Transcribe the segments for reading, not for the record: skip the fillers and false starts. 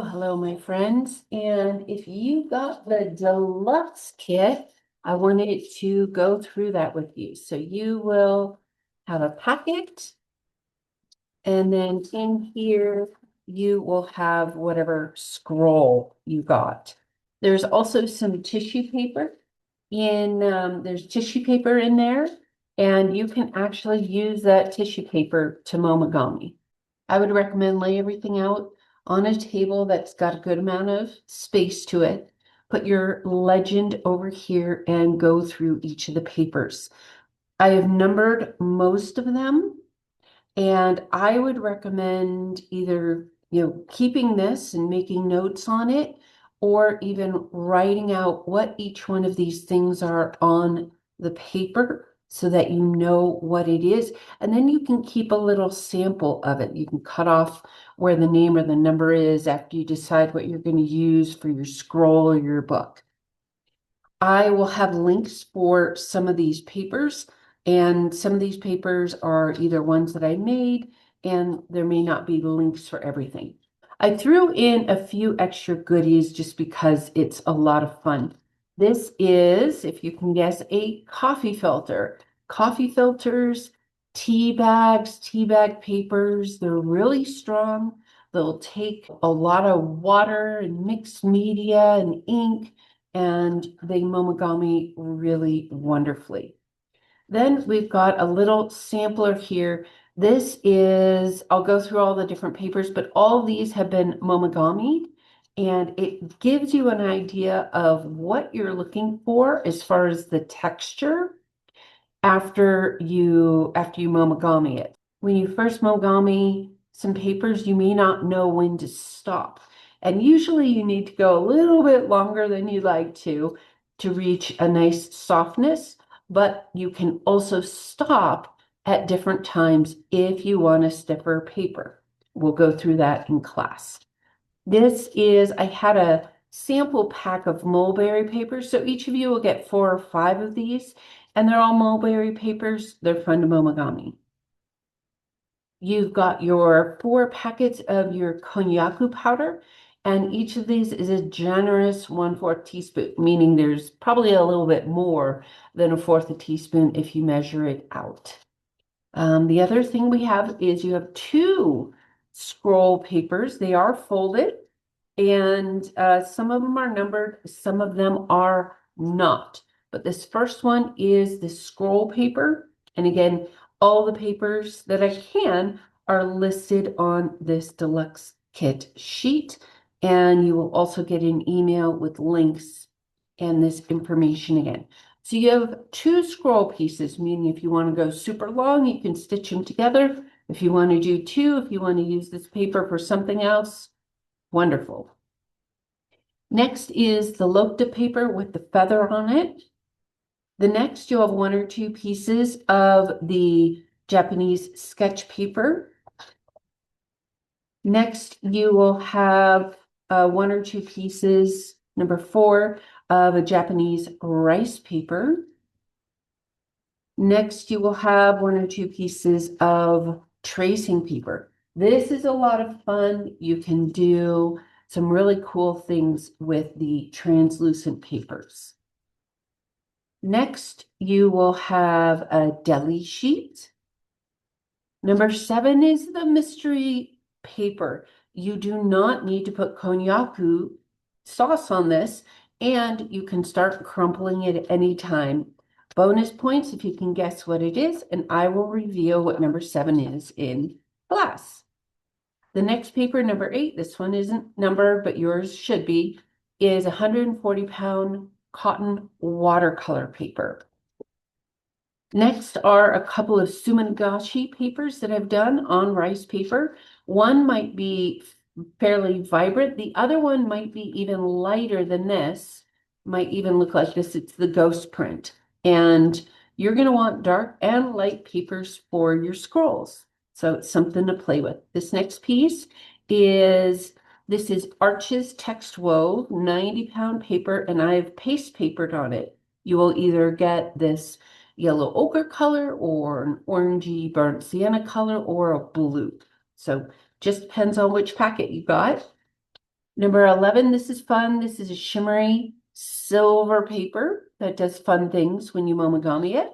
Hello, my friends. And if you got the deluxe kit, I wanted to go through that with you. So you will have a packet, and then in here, you will have whatever scroll you got. There's also some tissue paper there's tissue paper in there, and you can actually use that tissue paper to momigami. I would recommend lay everything out on a table that's got a good amount of space to it. Put your legend over here and go through each of the papers. I have numbered most of them, and I would recommend either, keeping this and making notes on it, or even writing out what each one of these things are on the paper so that you know what it is. And then you can keep a little sample of it. You can cut off where the name or the number is after you decide what you're going to use for your scroll or your book. I will have links for some of these papers, and some of these papers are either ones that I made, and there may not be links for everything. I threw in a few extra goodies just because it's a lot of fun. This is, if you can guess, a coffee filter. Coffee filters, tea bags, tea bag papers, they're really strong. They'll take a lot of water and mixed media and ink, and they momigami really wonderfully. Then we've got a little sampler here. This is, I'll go through all the different papers, but all these have been momigami, and it gives you an idea of what you're looking for as far as the texture after you momogami it. When you first momogami some papers, you may not know when to stop. And usually you need to go a little bit longer than you like to reach a nice softness, but you can also stop at different times if you want a stiffer paper. We'll go through that in class. I had a sample pack of mulberry papers. So each of you will get 4 or 5 of these, and they're all mulberry papers. They're fun to momogami. You've got your 4 packets of your konjaku powder, and each of these is a generous 1/4 teaspoon, meaning there's probably a little bit more than a fourth a teaspoon if you measure it out. The other thing we have is you have 2 scroll papers. They are folded, and some of them are numbered, some of them are not. But this first one is the scroll paper. And again, all the papers that I can are listed on this deluxe kit sheet. And you will also get an email with links and this information again. So you have 2 scroll pieces, meaning if you want to go super long, you can stitch them together. If you want to do 2, if you want to use this paper for something else, wonderful. Next is the Lokta paper with the feather on it. The next, you'll have 1 or 2 pieces of the Japanese sketch paper. Next, you will have 1 or 2 pieces, number 4, of a Japanese rice paper. Next, you will have 1 or 2 pieces of tracing paper. This is a lot of fun. You can do some really cool things with the translucent papers. Next, you will have a deli sheet. Number 7 is the mystery paper. You do not need to put konjaku sauce on this, and you can start crumpling it at any time. Bonus points if you can guess what it is, and I will reveal what number 7 is in class. The next paper, number 8, this one isn't numbered, but yours should be, is 140-pound cotton watercolor paper. Next are a couple of suminogashi papers that I've done on rice paper. One might be fairly vibrant. The other one might be even lighter than this, might even look like this. It's the ghost print. And you're going to want dark and light papers for your scrolls. So it's something to play with. This next piece is Arches Text Wove, 90-pound paper, and I've paste papered on it. You will either get this yellow ochre color or an orangey burnt sienna color or a blue. So just depends on which packet you got. Number 11, this is fun. This is a shimmery silver paper that does fun things when you momigami it.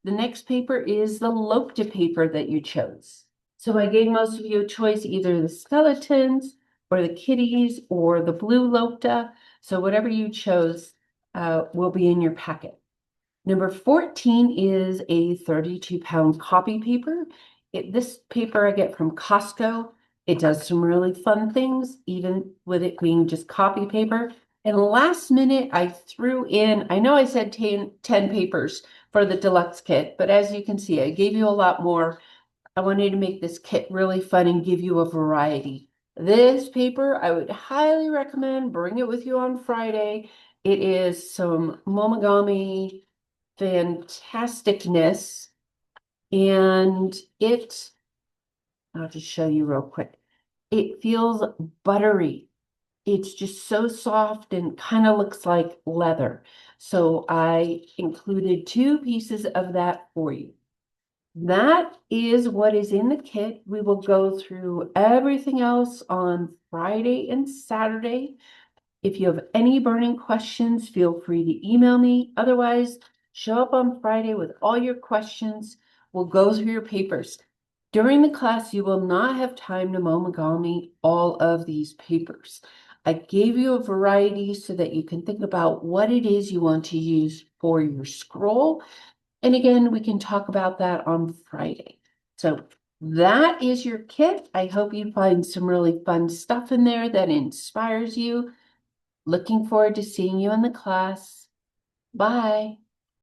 The next paper is the Lopta paper that you chose. So I gave most of you a choice, either the skeletons or the kitties or the blue Lopta. So whatever you chose will be in your packet. Number 14 is a 32-pound copy paper. This paper I get from Costco. It does some really fun things, even with it being just copy paper. And last minute, I threw in, I know I said 10 papers for the deluxe kit, but as you can see, I gave you a lot more. I wanted to make this kit really fun and give you a variety. This paper, I would highly recommend. Bring it with you on Friday. It is some Momigami fantasticness, and I'll just show you real quick. It feels buttery. It's just so soft and kind of looks like leather. So I included 2 pieces of that for you. That is what is in the kit. We will go through everything else on Friday and Saturday. If you have any burning questions, feel free to email me. Otherwise, show up on Friday with all your questions. We'll go through your papers. During the class, you will not have time to momigami all of these papers. I gave you a variety so that you can think about what it is you want to use for your scroll. And again, we can talk about that on Friday. So that is your kit. I hope you find some really fun stuff in there that inspires you. Looking forward to seeing you in the class. Bye.